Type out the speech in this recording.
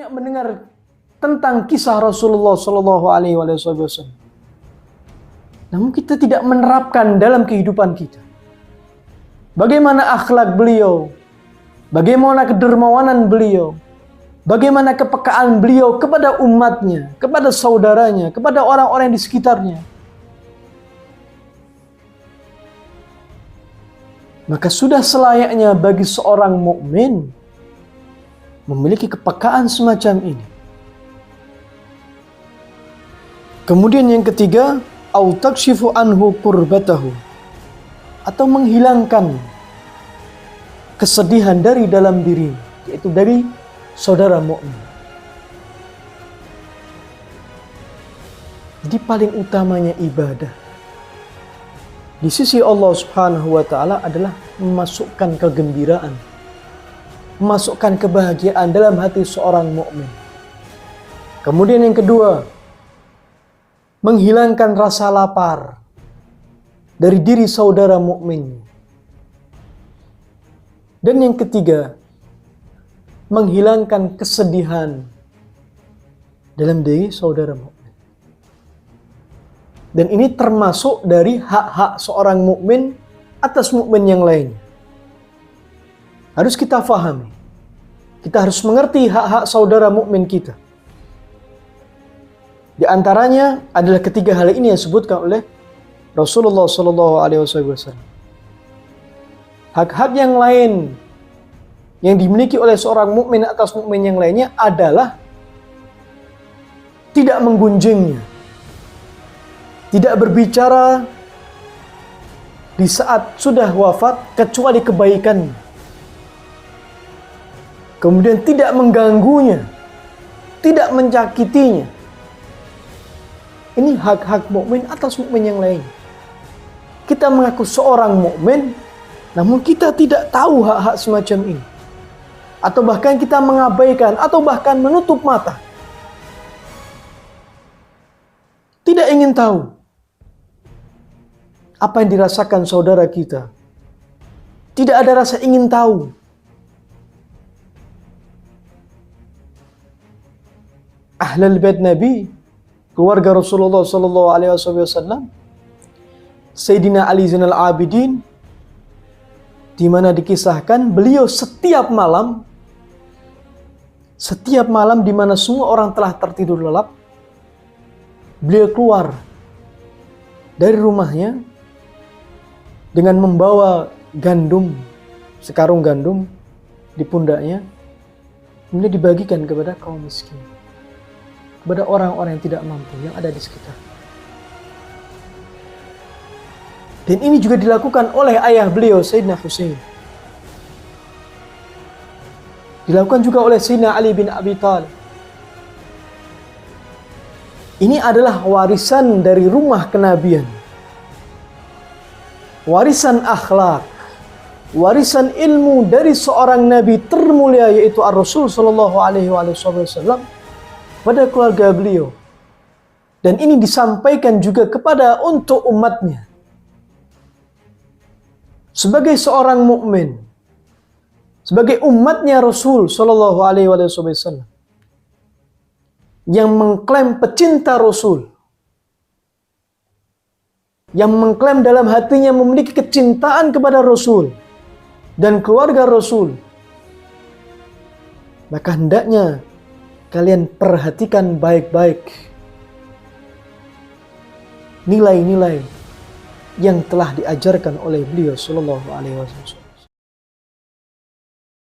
banyak mendengar tentang kisah Rasulullah Shallallahu Alaihi Wasallam. Namun kita tidak menerapkan dalam kehidupan kita. Bagaimana akhlak beliau, bagaimana kedermawanan beliau, bagaimana kepekaan beliau kepada umatnya, kepada saudaranya, kepada orang-orang di sekitarnya. Maka sudah selayaknya bagi seorang mukmin memiliki kepekaan semacam ini. Kemudian yang ketiga, au takshifu anhu kurbatahu, atau menghilangkan kesedihan dari dalam diri, yaitu dari saudara mukmin. Jadi paling utamanya ibadah di sisi Allah Subhanahu wa taala adalah memasukkan kegembiraan, memasukkan kebahagiaan dalam hati seorang mukmin. Kemudian yang kedua, menghilangkan rasa lapar dari diri saudara mukmin. Dan yang ketiga, menghilangkan kesedihan dalam diri saudara mukmin. Dan ini termasuk dari hak-hak seorang mukmin atas mukmin yang lainnya. Harus kita fahami. Kita harus mengerti hak-hak saudara mukmin kita. Di antaranya adalah ketiga hal ini yang disebutkan oleh Rasulullah Shallallahu Alaihi Wasallam. Hak-hak yang lain yang dimiliki oleh seorang mukmin atas mukmin yang lainnya adalah tidak menggunjingnya, tidak berbicara di saat sudah wafat kecuali kebaikan. Kemudian tidak mengganggunya, tidak menyakitinya. Ini hak-hak mukmin atas mukmin yang lain. Kita mengaku seorang mukmin, namun kita tidak tahu hak-hak semacam ini. Atau bahkan kita mengabaikan, atau bahkan menutup mata. Tidak ingin tahu apa yang dirasakan saudara kita. Tidak ada rasa ingin tahu. Ahlul bait Nabi, keluarga Rasulullah Sallallahu Alaihi Wasallam, Sayyidina Ali Zainal Abidin, di mana dikisahkan beliau setiap malam di mana semua orang telah tertidur lelap, beliau keluar dari rumahnya dengan membawa gandum, sekarung gandum di pundaknya, kemudian dibagikan kepada kaum miskin, kepada orang-orang yang tidak mampu yang ada di sekitar. Dan ini juga dilakukan oleh ayah beliau, Sayyidina Husain. Dilakukan juga oleh Sayyidina Ali bin Abi Thalib. Ini adalah warisan dari rumah kenabian. Warisan akhlak, warisan ilmu dari seorang nabi termulia, yaitu Ar-Rasul Sallallahu Alaihi Wasallam, pada keluarga beliau. Dan ini disampaikan juga kepada untuk umatnya. Sebagai seorang mukmin, sebagai umatnya Rasul Sallallahu Alaihi Wasallam, yang mengklaim pecinta Rasul, yang mengklaim dalam hatinya memiliki kecintaan kepada Rasul dan keluarga Rasul, maka hendaknya kalian perhatikan baik-baik nilai-nilai yang telah diajarkan oleh beliau Sallallahu Alaihi Wasallam.